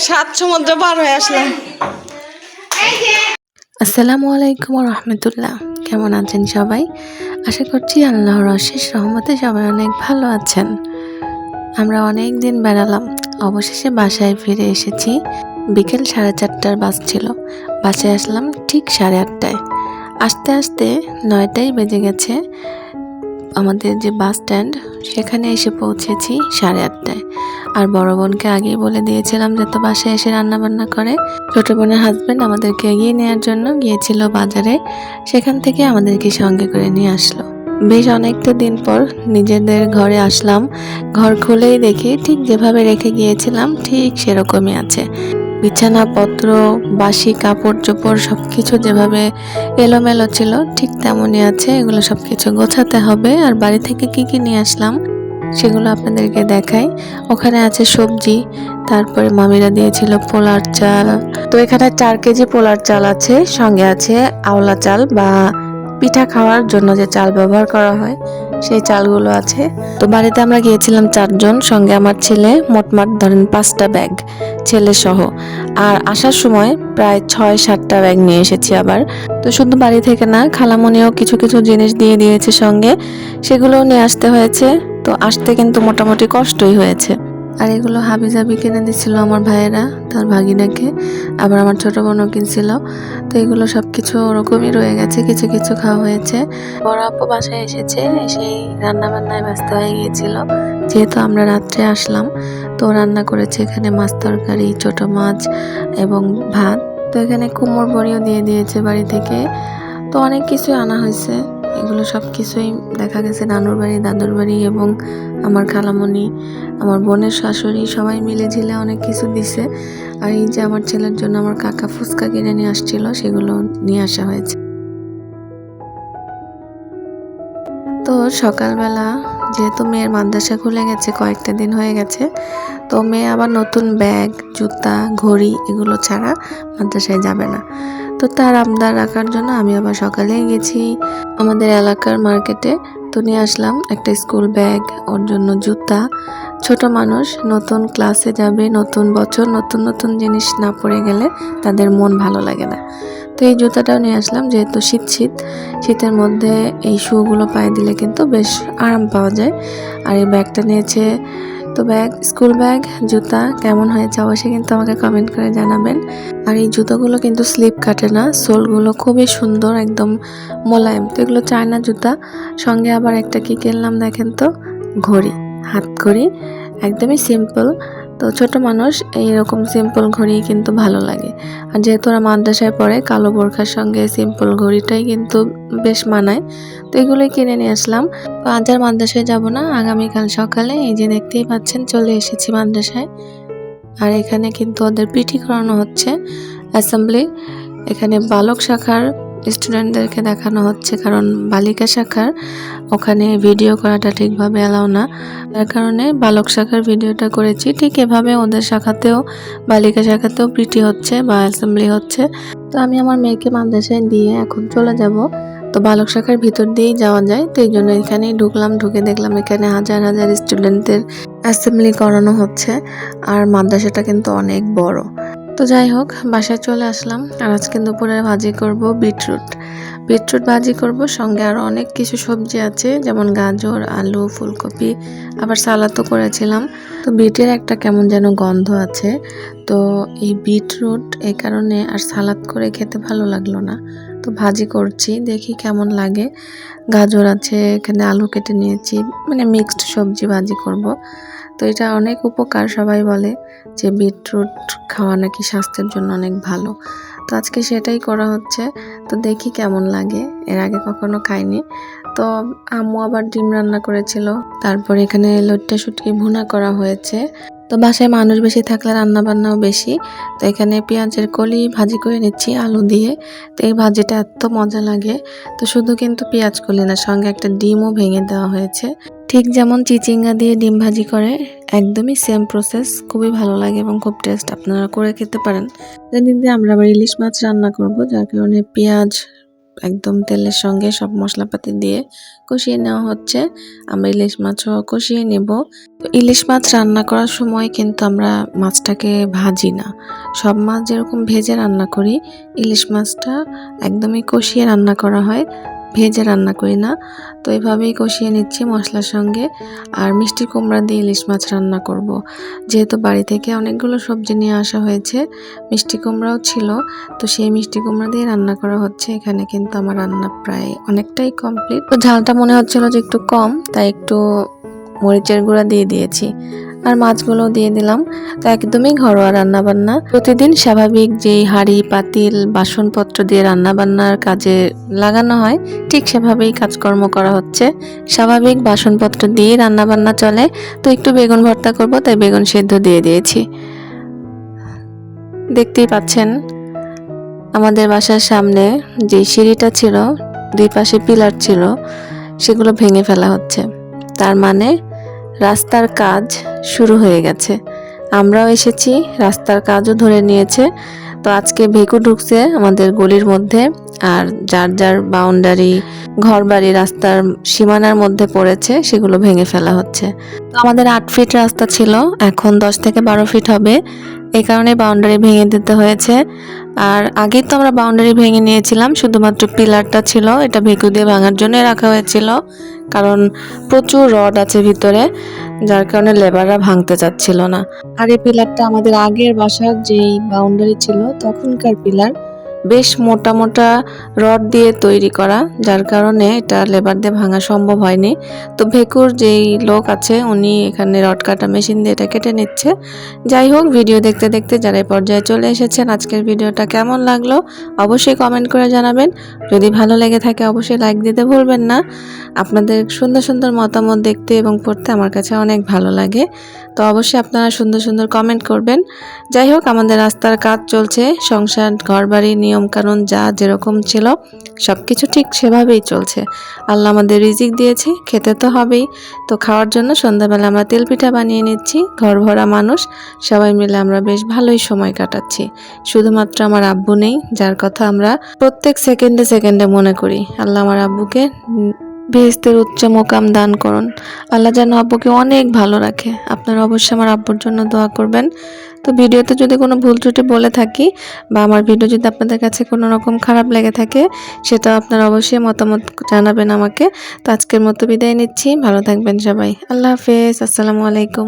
সাত সমুদ্র পার হয়ে আসলাম। আসসালামু আলাইকুম ওয়া রাহমাতুল্লাহ। কেমন আছেন সবাই? আশা করছি আল্লাহর অশেষ রহমতে সবাই অনেক ভালো আছেন। আমরা অনেক দিন বেড়ালাম, অবশেষে বাসায় ফিরে এসেছি। বিকেল 4:30টার বাস ছিল। বাসায় আসলাম ঠিক 8:30টায়। আস্তে আস্তে 9টাই বেজে গেছে। আমাদের যে বাস স্ট্যান্ড সেখানে এসে পৌঁছেছি 8:30টায়। আর বড় বোনকে আগেই বলে দিয়েছিলাম যে তো বাসায় এসে রান্না বান্না করে। ছোট বোনের হাজবেন্ড আমাদেরকে এগিয়ে নেওয়ার জন্য গিয়েছিল বাজারে, সেখান থেকে আমাদেরকে সঙ্গে করে নিয়ে আসলো। বেশ অনেকটা দিন পর নিজেদের ঘরে আসলাম। ঘর খুলেই দেখি ঠিক যেভাবে রেখে গিয়েছিলাম ঠিক সেরকমই আছে। বিছানাপত্র, বাসি কাপড় চোপড় সবকিছু যেভাবে এলোমেলো ছিল ঠিক তেমনই আছে। এগুলো সবকিছু গোছাতে হবে। আর বাড়ি থেকে কি নিয়ে আসলাম সেগুলো আপনাদেরকে দেখাই। ওখানে আছে সবজি, তারপরে মামিরা দিয়েছিল পোলার চাল। তো এখানে 4 কেজি পোলার চাল আছে, সঙ্গে আছে আওলা চাল বা পিঠা খাওয়ার জন্য যে চাল ব্যবহার করা হয় সেই চালগুলো আছে। তো বাড়িতে আমরা গিয়েছিলাম 4 জন, সঙ্গে আমার ছেলে, মোটমাট ধরেন 5টা ব্যাগ ছেলে সহ। আর আসার সময় প্রায় 6-7টা ব্যাগ নিয়ে এসেছি আবার। তো শুধু বাড়ি থেকে না, খালামণিও কিছু কিছু জিনিস দিয়ে দিয়েছে সঙ্গে, সেগুলোও নিয়ে আসতে হয়েছে। তো আসতে কিন্তু মোটামুটি কষ্টই হয়েছে। আর এগুলো হাবিজাবি কিনে দিচ্ছিল আমার ভাইয়েরা তার ভাগিনাকে, আবার আমার ছোট বোনও কিনছিল। তো এগুলো সবকিছু ওরকমই রয়ে গেছে, কিছু কিছু খাওয়া হয়েছে। বড় আপু বাসায় এসেছে, সেই রান্না বান্নায় ব্যস্ত হয়ে গিয়েছিল। যেহেতু আমরা রাত্রে আসলাম, তো রান্না করেছে এখানে মাছ তরকারি, ছোট মাছ এবং ভাত। তো এখানে কুমড়োর বড়িও দিয়ে দিয়েছে বাড়ি থেকে। তো অনেক কিছু আনা হয়েছে। এগুলো সব কিছুই দেখা গেছে নানুর বাড়ি, দাদুর বাড়ি এবং আমার খালামণি, আমার বোনের শাশুড়ি সবাই মিলে ঝিলে অনেক কিছু দিছে। আর এই যে আমার ছেলের জন্য আমার কাকা ফুচকা কিনে নিয়ে আসছিল, সেগুলো নিয়ে আসা হয়েছে। তো সকালবেলা যেহেতু মেয়ের মাদ্রাসা খুলে গেছে, কয়েকটা দিন হয়ে গেছে, তো মেয়ে আবার নতুন ব্যাগ, জুতা, ঘড়ি এগুলো ছাড়া মাদ্রাসায় যাবে না। তো তার আবদার রাখার জন্য আমি আবার সকালেই গেছি আমাদের এলাকার মার্কেটে। তো নিয়ে আসলাম একটা স্কুল ব্যাগ, ওর জন্য জুতা। ছোট মানুষ, নতুন ক্লাসে যাবে, নতুন বছর, নতুন নতুন জিনিস না পরে গেলে তাদের মন ভালো লাগে না। তো এই জুতাটাও নিয়ে আসলাম, যেহেতু শীতের মধ্যে এই শুগুলো পায়ে দিলে কিন্তু বেশ আরাম পাওয়া যায়। আর এই ব্যাগটা নিয়েছে। তো ব্যাগ, স্কুল ব্যাগ, জুতা কেমন হয়েছে অবশ্যই কিন্তু আমাকে কমেন্ট করে জানাবেন। আর এই জুতোগুলো কিন্তু স্লিপ কাটে না, সোলগুলো খুবই সুন্দর, একদম মোলায়েম। তো এগুলো চায়না জুতা। সঙ্গে আবার একটা কি কিনলাম দেখেন তো, ঘড়ি, হাত ঘড়ি, একদমই সিম্পল। তো ছোট মানুষ এইরকম সিম্পল ঘড়ি কিন্তু ভালো লাগে। আর যেহেতু ওরা মাদ্রাসায় পড়ে, কালো বোরখার সঙ্গে সিম্পল ঘড়িটাই কিন্তু বেশ মানায়। তো এগুলোই কিনে নিয়ে আসলাম। তো আজ আর মাদ্রাসায় যাব না, আগামীকাল সকালে এই যে দেখতেই পাচ্ছেন চলে এসেছি মাদ্রাসায়। আর এখানে কিন্তু ওদের পিটি করানো হচ্ছে, অ্যাসেম্বলি। এখানে বালক শাখার স্টুডেন্টদেরকে দেখানো হচ্ছে, কারণ বালিকা শাখার ওখানে ভিডিও করাটা ঠিকভাবে অ্যালাউ না। যার কারণে বালক শাখার ভিডিওটা করেছি। ঠিক এভাবে ওদের শাখাতেও, বালিকা শাখাতেও পিটি হচ্ছে বা অ্যাসেম্বলি হচ্ছে। তো আমি আমার মেয়েকে মাদ্রাসায় দিয়ে এখন চলে যাব। তো বালক শাখার ভিতর দিয়েই যাওয়া যায়, তো এই জন্য এখানেই ঢুকলাম। ঢুকে দেখলাম এখানে হাজার হাজার স্টুডেন্টদের অ্যাসেম্বলি করানো হচ্ছে। আর মাদ্রাসাটা কিন্তু অনেক বড়। তো যাই হোক, বাসায় চলে আসলাম। আর আজকে দুপুরে ভাজি করব বিটরুট ভাজি করব। সঙ্গে আরও অনেক কিছু সবজি আছে, যেমন গাজর, আলু, ফুলকপি, আবার সালাদও করেছিলাম। তো বিটের একটা কেমন যেন গন্ধ আছে, তো এই বিটরুট এই কারণে আর সালাদ করে খেতে ভালো লাগলো না। তো ভাজি করছি, দেখি কেমন লাগে। গাজর আছে, এখানে আলু কেটে নিয়েছি, মানে মিক্সড সবজি ভাজি করব। তো এটা অনেক উপকার, সবাই বলে যে বিটরুট খাওয়া নাকি স্বাস্থ্যের জন্য অনেক ভালো। তো আজকে সেটাই করা হচ্ছে। তো দেখি কেমন লাগে, এর আগে কখনো খাইনি। তো আম্মু আবার ডিম রান্না করেছিল, তারপর এখানে লইট্টা শুটকি ভুনা করা হয়েছে। তো বাসায় মানুষ বেশি থাকলে রান্না বান্নাও বেশি। তো এখানে পেঁয়াজের কলি ভাজি করে নিচ্ছি আলু দিয়ে। তো এই ভাজিটা এত মজা লাগে। তো শুধু কিন্তু পেঁয়াজ কলি না, সঙ্গে একটা ডিমও ভেঙে দেওয়া হয়েছে। ঠিক যেমন চিচিঙ্গা দিয়ে ডিম ভাজি করে, একদমই সেম প্রসেস। খুবই ভালো লাগে এবং খুব টেস্ট, আপনারা করে খেতে পারেন। সেদিন দিয়ে আমরা আবার ইলিশ মাছ রান্না করব, যার কারণে পেঁয়াজ একদম তেলের সঙ্গে সব মশলাপাতি দিয়ে কষিয়ে নেওয়া হচ্ছে। আমরা ইলিশ মাছও কষিয়ে নেব। তো ইলিশ মাছ রান্না করার সময় কিন্তু আমরা মাছটাকে ভাজি না। সব মাছ যেরকম ভেজে রান্না করি, ইলিশ মাছটা একদমই কষিয়ে রান্না করা হয়, ভেজে রান্না করি না। তো এভাবেই কষিয়ে নিচ্ছি মশলার সঙ্গে। আর মিষ্টি কুমড়া দিয়ে ইলিশ মাছ রান্না করব। যেহেতু বাড়ি থেকে অনেকগুলো সবজি নিয়ে আসা হয়েছে, মিষ্টি কুমড়াও ছিল, তো সেই মিষ্টি কুমড়া দিয়ে রান্না করা হচ্ছে। এখানে কিন্তু আমার রান্না প্রায় অনেকটাই কমপ্লিট। তো ঝালটা মনে হচ্ছিল যে একটু কম, তাই একটু মরিচের গুঁড়া দিয়ে দিয়েছি। আর মাছগুলো দিয়ে দিলাম। তো একদমই ঘরোয়া রান্নাবান্না, প্রতিদিন স্বাভাবিক যেই হাঁড়ি পাতিল বাসনপত্র দিয়ে রান্নাবান্নার কাজে লাগানো হয়, ঠিক সেভাবেই কাজকর্ম করা হচ্ছে। স্বাভাবিক বাসনপত্র দিয়ে রান্নাবান্না চলে। তো একটু বেগুন ভর্তা করব, তাই বেগুন সেদ্ধ দিয়ে দিয়েছি। দেখতেই পাচ্ছেন আমাদের বাসার সামনে যে সিঁড়িটা ছিল, দুই পাশে পিলার ছিল, সেগুলো ভেঙে ফেলা হচ্ছে। তার মানে রাস্তার কাজ শুরু হয়ে গেছে। আমরাও এসেছি, রাস্তার কাজও ধরে নিয়েছে। তো আজকে ভেকু ঢুকছে আমাদের গলির মধ্যে, আর যার যার বাউন্ডারি ঘরবাড়ি রাস্তার সীমানার মধ্যে পড়েছে সেগুলো ভেঙে ফেলা হচ্ছে। তো আমাদের 8 ফিট রাস্তা ছিল, এখন 10 থেকে 12 ফিট হবে। এই কারণে বাউন্ডারি ভেঙে দিতে হয়েছে। আর আগে তো আমরা বাউন্ডারি ভেঙে নিয়েছিলাম, শুধুমাত্র পিলারটা ছিল, এটা ভেকু দিয়ে ভাঙার জন্য রাখা হয়েছিল। কারণ প্রচুর রড আছে ভিতরে, যার কারণে লেবাররা ভাঙতে চাচ্ছিল না। আর এই পিলারটা আমাদের আগের বাসার যেই বাউন্ডারি ছিল তখনকার পিলার, বেশ মোটা মোটা রড দিয়ে তৈরি করা, যার কারণে এটা লেবার দিয়ে ভাঙা সম্ভব হয়নি। তো ভেকুর যেই লোক আছে উনি এখানে রড কাটা মেশিন দিয়ে এটা কেটে নিচ্ছে। যাই হোক, ভিডিও দেখতে দেখতে যারা এই পর্যায়ে চলে এসেছেন, আজকের ভিডিওটা কেমন লাগলো অবশ্যই কমেন্ট করে জানাবেন। যদি ভালো লেগে থাকে অবশ্যই লাইক দিতে ভুলবেন না। আপনাদের সুন্দর সুন্দর মতামত দেখতে এবং পড়তে আমার কাছে অনেক ভালো লাগে। তো অবশ্যই আপনারা সুন্দর সুন্দর কমেন্ট করবেন। যাই হোক, আমাদের রাস্তার কাজ চলছে, সংসার ঘরবাড়ি নিয়মকানুন যা যেরকম ছিল সব কিছু ঠিক সেভাবেই চলছে। আল্লাহ আমাদের রিজিক দিয়েছে, খেতে তো হবেই। তো খাওয়ার জন্য সন্ধ্যাবেলা আমরা তেল পিঠা বানিয়ে নিচ্ছি। ঘর ভরা মানুষ, সবাই মিলে আমরা বেশ ভালোই সময় কাটাচ্ছি। শুধুমাত্র আমার আব্বু নেই, যার কথা আমরা প্রত্যেক সেকেন্ডে সেকেন্ডে মনে করি। আল্লাহ আমার আব্বুকে বেহেশতের উচ্চ মোকাম দান করুন। আল্লাহ যেন আব্বুকে অনেক ভালো রাখে। আপনারা অবশ্যই আমার আব্বুর জন্য দোয়া করবেন। তো ভিডিওতে যদি কোনো ভুল ত্রুটি বলে থাকি বা আমার ভিডিও যদি আপনাদের কাছে কোনো রকম খারাপ লেগে থাকে, সেটা আপনারা অবশ্যই মতামত জানাবেন আমাকে। তো আজকের মতো বিদায় নিচ্ছি, ভালো থাকবেন সবাই। আল্লাহ হাফেজ, আসসালামু আলাইকুম।